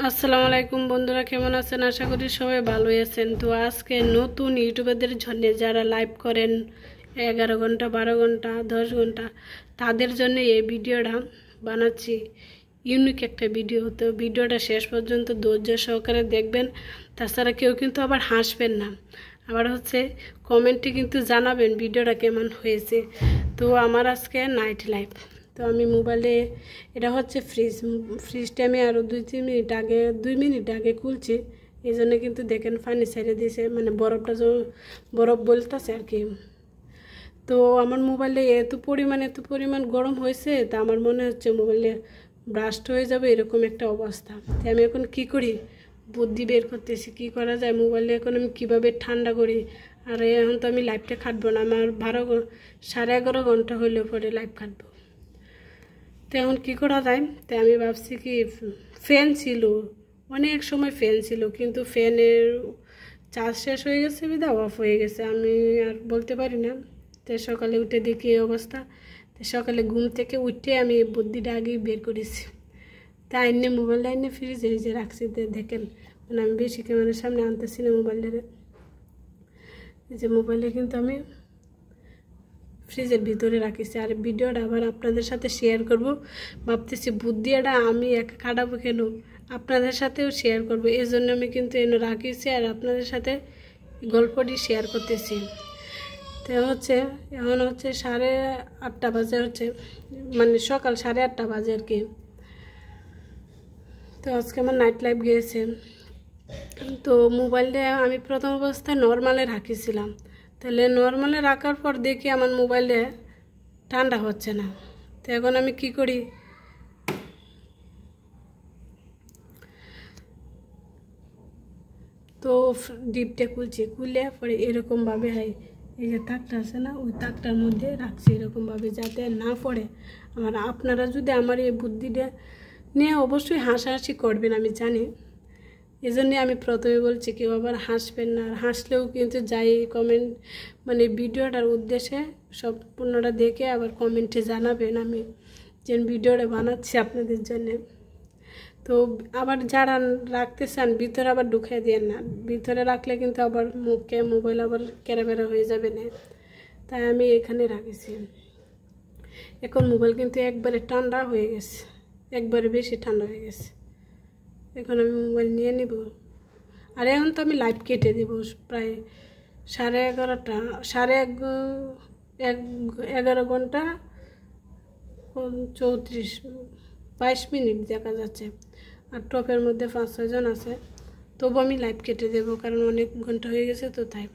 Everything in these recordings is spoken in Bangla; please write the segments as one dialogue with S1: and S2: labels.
S1: আসসালামু আলাইকুম বন্ধুরা, কেমন আছেন? আশা করি সবাই ভালোই আছেন। তো আজকে নতুন ইউটিউবারদের জন্য যারা লাইভ করেন 11 ঘন্টা, 12 ঘন্টা, 10 ঘন্টা, তাদের জন্য এই ভিডিওটা বানাচ্ছি। ইউনিক একটা ভিডিও। তো ভিডিওটা শেষ পর্যন্ত ধৈর্য সহকারে দেখবেন। তাছাড়া কেউ কিন্তু আবার হাসবেন না, আবার কমেন্টে কিন্তু জানাবেন ভিডিওটা কেমন হয়েছে। তো আমার আজকে নাইট লাইভ। তো আমি মোবাইলে এটা ফ্রিজটা আমি আরও 2 মিনিট আগে খুলছি। এই জন্য কিন্তু দেখেন পানি ছেড়ে দিয়েছে, মানে বরফ বলতেছে আর কি। তো আমার মোবাইলে এত পরিমাণ গরম হয়েছে, তা আমার মনে হচ্ছে মোবাইলে ব্রাস্ট হয়ে যাবে, এরকম একটা অবস্থা। তাই আমি এখন কি করি, বুদ্ধি বের করতেছি কি করা যায় মোবাইলে এখন আমি কীভাবে ঠান্ডা করি। আর এখন তো আমি লাইভটা খাটবো না, আমার 11:30 ঘন্টা হইলে পরে লাইভ খাটবো। তো এখন কী করা যায়, তাই আমি ভাবছি কি, ফ্যান ছিল, অনেক সময় ফ্যান ছিল, কিন্তু ফ্যানের চার্জ শেষ হয়ে গেছে, বিধা অফ হয়ে গেছে, আমি আর বলতে পারি না। তো সকালে উঠে দেখি এই অবস্থা। তো সকালে ঘুম থেকে উঠে আমি বুদ্ধিটা আগেই বের করেছি। তাই আইনে মোবাইলটা আইনে ফ্রিজে যে রাখছি। দেখেন, মানে আমি বেশি ক্যামেরার সামনে আনতেছি না মোবাইলের। এই যে মোবাইলে কিন্তু আমি ফ্রিজের ভিতরে রাখিছি। আর ভিডিওটা আবার আপনাদের সাথে শেয়ার করব ভাবতেছি। বুদ্ধিটা আমি একা খাটাবো কেন, আপনাদের সাথেও শেয়ার করব, এই জন্য আমি কিন্তু এনে রাখিছি আর আপনাদের সাথে গল্পটি শেয়ার করতেছি। তো এখন 8:30 বাজে, মানে সকাল 8:30 বাজে আর কি। তো আজকে আমার নাইট লাইভ গিয়েছে। তো মোবাইলটা আমি প্রথম অবস্থায় নর্মালে রাখিছিলাম। তাহলে নর্মালে রাখার পর দেখি আমার মোবাইলে ঠান্ডা হচ্ছে না। তো এখন আমি কি করি, তো ডিপটা খুলে পরে এরকমভাবে এই যে তাকটা আছে না, ওই তাকটার মধ্যে রাখছি এরকমভাবে, যাতে না পড়ে। আপনারা যদি আমার এই বুদ্ধিটা নিয়ে অবশ্যই হাসাহাসি করবেন, আমি জানি। এই জন্যে আমি প্রথমে বলছি, কেউ আবার হাসবেন না। আর হাসলেও কিন্তু যাই কমেন্ট, মানে ভিডিওটার উদ্দেশ্যে সম্পূর্ণটা দেখে আবার কমেন্টে জানাবেন আমি যে ভিডিওটা বানাচ্ছি আপনাদের জন্যে। তো আবার যারা রাখতে চান ভিতরে আবার ঢুকিয়ে দেন না, ভিতরে রাখলে কিন্তু আবার মোবাইল আবার কেরাবেরা হয়ে যাবে না। তাই আমি এখানে রাখেছি। এখন মোবাইল কিন্তু একবারে ঠান্ডা হয়ে গেছে, একবারে বেশি ঠান্ডা হয়ে গেছে। এখন আমি মোবাইল নিয়ে নিব। আর এখন তো আমি লাইভ কেটে দেব প্রায় 11:30 ঘন্টা 22 মিনিট দেখা যাচ্ছে। আর টপের মধ্যে 5-6 জন আছে, তবু আমি লাইভ কেটে দেবো, কারণ অনেক ঘন্টা হয়ে গেছে। তো তাই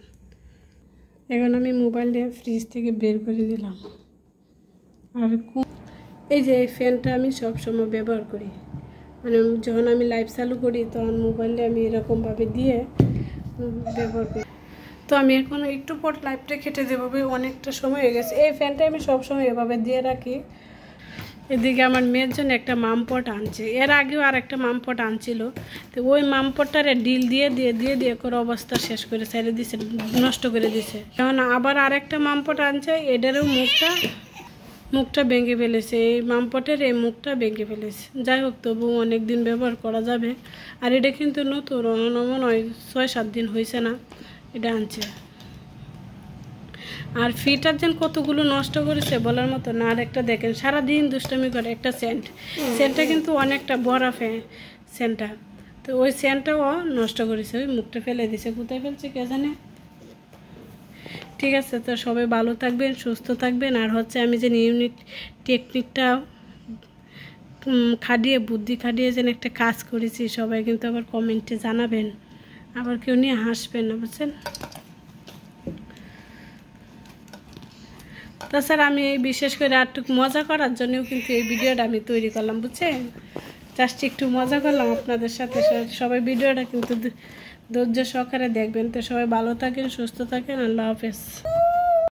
S1: এখন আমি মোবাইলটা ফ্রিজ থেকে বের করে দিলাম। আর এই যে এই ফ্যানটা আমি সবসময় ব্যবহার করি, মানে যখন আমি লাইভ চালু করি তখন মোবাইলে আমি এরকমভাবে দিয়ে ব্যবহার করি। তো আমি এখন একটু পর লাইভটা কেটে দেবো, অনেকটা সময় হয়ে গেছে। এই ফ্যানটা আমি সবসময় এভাবে দিয়ে রাখি। এদিকে আমার মেয়ের জন্য একটা মামপট আনছে, এর আগেও আর একটা মামপট আনছিল। তো ওই মামপটটারে ডিল দিয়ে করে অবস্থা শেষ করে ছেড়ে দিছে, নষ্ট করে দিছে। এখন আবার আরেকটা মামপট আনছে, এটারও মুখটা ভেঙে ফেলেছে। এই মামপটের এই মুখটা ভেঙে ফেলেছে। যাই হোক, তবু অনেক দিন ব্যবহার করা যাবে। আর এটা কিন্তু নতুন, মনে হয় 6-7 দিন হয়েছে না এটা আনছে। আর ফিটার যেন কতগুলো নষ্ট করেছে বলার মতো না। আর একটা দেখেন, সারাদিন দুষ্টামি করে একটা সেন্টটা কিন্তু অনেকটা বড় সেন্টটা। তো ওই সেন্টটাও নষ্ট করেছে, ওই মুখটা ফেলে দিছে। কোথায় ফেলছে কে জানে। ঠিক আছে, তো সবাই ভালো থাকবেন, সুস্থ থাকবেন। আর আমি যে ইউনিক টেকনিকটা বুদ্ধি খাটিয়ে যেন একটা কাজ করেছি, সবাই কিন্তু আবার কমেন্টে জানাবেন, আবার কেউ নিয়ে হাসবেন না, বুঝছেন। তাছাড়া আমি এই বিশেষ করে আরটুকু মজা করার জন্যও কিন্তু এই ভিডিওটা আমি তৈরি করলাম, বুঝছেন। জাস্ট একটু মজা করলাম আপনাদের সাথে। সবাই ভিডিওটা কিন্তু ধৈর্য সহকারে দেখবেন। তো সবাই ভালো থাকেন, সুস্থ থাকেন। আল্লাহ হাফেজ।